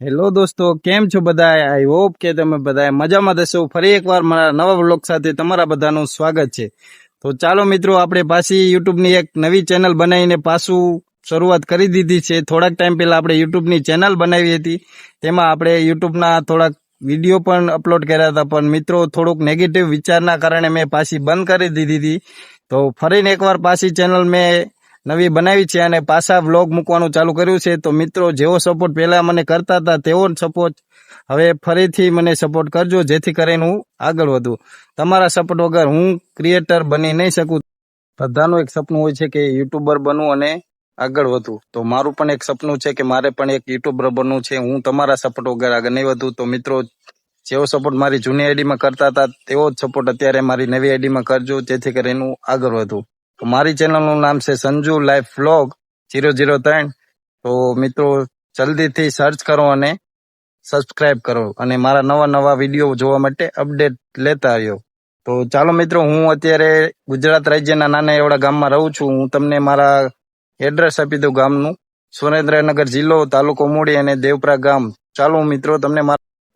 Hello દોસ્તો, કેમ છો બધા? આઈ હોપ કે તમે બધા મજામાં થશો. ફરી એકવાર મારા નવા વ્લોગ સાથે તમારા બધાનું સ્વાગત છે. તો ચાલો મિત્રો, આપણે પાછી યુટ્યુબની એક નવી ચેનલ બનાવીને પાછું શરૂઆત કરી દીધી છે. થોડાક ટાઈમ પહેલા આપણે યુટ્યુબની ચેનલ બનાવી હતી, તેમાં આપણે યુટ્યુબના થોડાક વિડીયો પણ અપલોડ કર્યા હતા, પણ મિત્રો થોડુંક નેગેટિવ વિચારના કારણે મેં પાછી બંધ કરી દીધી હતી. તો ફરીને એકવાર પાછી ચેનલ મેં નવી બનાવી છે અને પાછા વ્લોગ મૂકવાનું ચાલુ કર્યું છે. તો મિત્રો, જેવો સપોર્ટ પહેલા મને કરતા હતા તેવો જ સપોર્ટ હવે ફરીથી મને સપોર્ટ કરજો, જેથી કરીને હું આગળ વધું. તમારા સપોર્ટ વગર હું ક્રિએટર બની નહીં શકું. બધાનું એક સપનું હોય છે કે યુટ્યુબર બનવું અને આગળ વધવું. તો મારું પણ એક સપનું છે કે મારે પણ એક યુટ્યુબર બનવું છે. હું તમારા સપોર્ટ વગર આગળ નહીં વધું. તો મિત્રો, જેવો સપોર્ટ મારી જૂની આઈડીમાં કરતા હતા તેવો જ સપોર્ટ અત્યારે મારી નવી આઈડીમાં કરજો, જેથી કરીને હું આગળ વધું. તો મારી ચેનલનું નામ છે સંજુ લાઈફ વ્લોગ 003. તો મિત્રો, જલ્દીથી સર્ચ કરો અને સબસ્ક્રાઇબ કરો અને મારા નવા નવા વિડીયો જોવા માટે અપડેટ લેતા આવ્યો. તો ચાલો મિત્રો, હું અત્યારે ગુજરાત રાજ્યના નાના એવડા ગામમાં રહું છું. હું તમને મારા એડ્રેસ આપી દઉં ગામનું. સુરેન્દ્રનગર જિલ્લો, તાલુકો મૂળી અને દેવપરા ગામ. ચાલો મિત્રો, તમને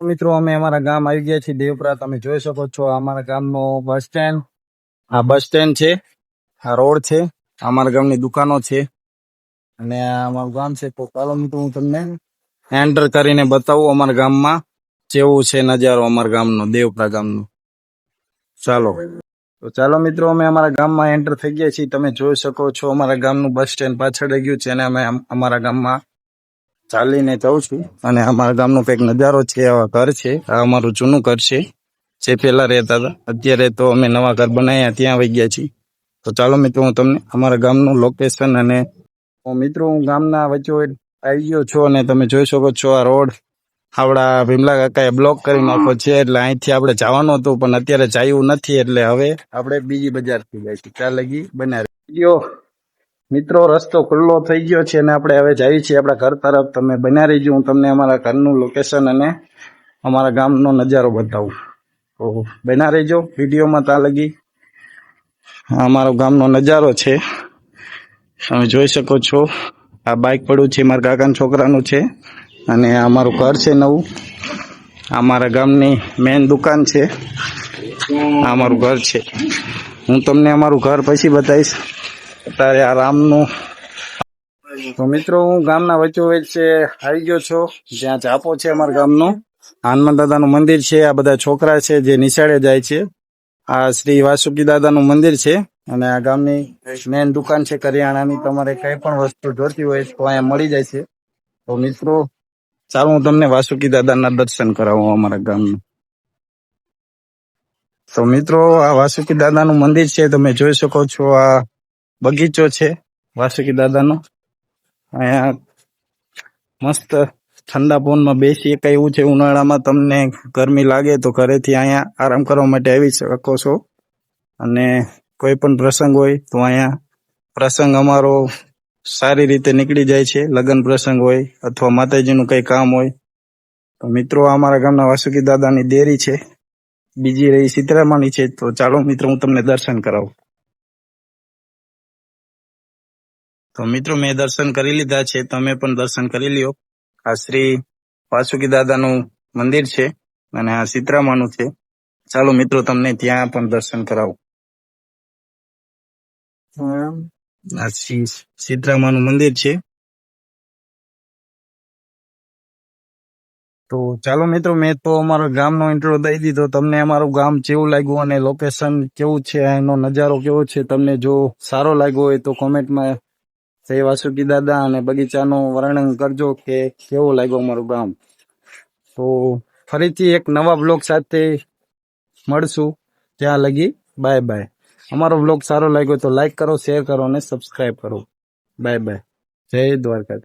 મિત્રો અમે અમારા ગામ આવી ગયા છીએ દેવપરા. તમે જોઈ શકો છો અમારા ગામનો બસ સ્ટેન્ડ. આ બસ સ્ટેન્ડ છે, આ રોડ છે, અમારા ગામની દુકાનો છે અને આ અમારું ગામ છે. તો ચાલો મિત્રો, હું તમને એન્ટર કરીને બતાવું અમારા ગામમાં જેવું છે નજારો અમારા ગામનો, દેવપરા ગામનો. ચાલો મિત્રો, અમે અમારા ગામમાં એન્ટર થઈ ગયા છીએ. તમે જોઈ શકો છો અમારા ગામનું બસ સ્ટેન્ડ પાછળ રહી ગયું છે અને અમે અમારા ગામમાં ચાલીને જાઉં છું. અને અમારા ગામનો કંઈક નજારો છે. આવા ઘર છે, આ અમારું જૂનું ઘર છે જે પહેલા રહેતા હતા. અત્યારે તો અમે નવા ઘર બનાવ્યા, ત્યાં આવી ગયા છીએ. તો ચાલો મિત્રો, હું તમને અમારા ગામનું લોકેશન અને મિત્રો, હું ગામના વચ્ચે આવી ગયો છું અને તમે જોઈ શકો છો આ રોડ આવડા ભીમલા કાકાએ બ્લોક કરી નાખો છે. એટલે અહીંથી આપણે જવાનું હતું, પણ અત્યારે જાયું નથી. એટલે હવે આપણે બીજી બજારથી જઈશું. ત્યાં લગી બનાવી મિત્રો, રસ્તો ખુલ્લો થઈ ગયો છે અને આપણે હવે જઈએ છીએ આપણા ઘર તરફ. તમે બન્યા રહીજો, હું તમને અમારા ઘરનું લોકેશન અને અમારા ગામનો નજારો બતાવું. તો બન્યા રહીજો વિડીયોમાં. ત્યાં લગી અમારો ગામનો નજારો છે, તમે જોઈ શકો છો. આ બાઇક પડ્યું છે મારા કાકાના છોકરાનું છે અને અમારું ઘર છે નવું. અમારા ગામની મેઇન દુકાન છે, આ અમારું ઘર છે. હું તમને અમારું ઘર પછી બતાવીશ. અત્યારે આ રામનું. તો મિત્રો, હું ગામના વચ્ચે આવી ગયો છો, જ્યાં ચાપો છે અમારા ગામનો. હનુમાન દાદાનું મંદિર છે. આ બધા છોકરા છે જે નિશાળે જાય છે. આ શ્રી વાસુકી દાદાનું મંદિર છે અને આ ગામની મેઇન દુકાન છે કરિયાણાની. તમારે કઈ પણ વસ્તુ જોતી હોય તો અહીંયા મળી જાય છે. તો મિત્રો, ચાલો હું તમને વાસુકી દાદાના દર્શન કરાવું અમારા ગામનું. તો મિત્રો, આ વાસુકી દાદાનું મંદિર છે. તમે જોઈ શકો છો આ બગીચો છે વાસુકી દાદાનો. અહીંયા મસ્ત ઠંડા પવનમાં બેસી શકાય એવું છે. ઉનાળામાં તમને ગરમી લાગે તો ઘરેથી અહીંયા આરામ કરવા માટે આવી શકો છો. અને કોઈ પણ પ્રસંગ હોય તો અહીંયા પ્રસંગ અમારો સારી રીતે નીકળી જાય છે. લગ્ન પ્રસંગ હોય અથવા માતાજીનું કંઈ કામ હોય. તો મિત્રો, અમારા ગામના વાસુકી દાદાની દેરી છે. બીજી રહી સીતરામાની છે. તો ચાલો મિત્રો, હું તમને દર્શન કરાવું. તો મિત્રો, મેં દર્શન કરી લીધા છે, તમે પણ દર્શન કરી લ્યો. આ શ્રી વાસુકી દાદાનું મંદિર છે અને આ સીતરામાનું છે. ચાલો મિત્રો, તમને ત્યાં પણ દર્શન કરાવું. આ સીતરામાનું મંદિર છે. તો ચાલો મિત્રો, મેં તો અમારા ગામનો ઇન્ટ્રો દઈ દીધો. તમને અમારું ગામ કેવું લાગ્યું અને લોકેશન કેવું છે, એનો નજારો કેવો છે, તમને જો સારો લાગ્યો હોય તો કોમેન્ટમાં જય વાસુકી દાદા અને બગીચાનું વર્ણન કરજો કે કેવું લાગ્યું અમારું ગામ. તો ફરીથી એક નવા બ્લોગ સાથે મળશું. ત્યાં લગી બાય બાય. અમારો બ્લોગ સારો લાગ્યો તો લાઈક કરો, શેર કરો અને સબસ્ક્રાઈબ કરો. Bye bye. જય દ્વારકા.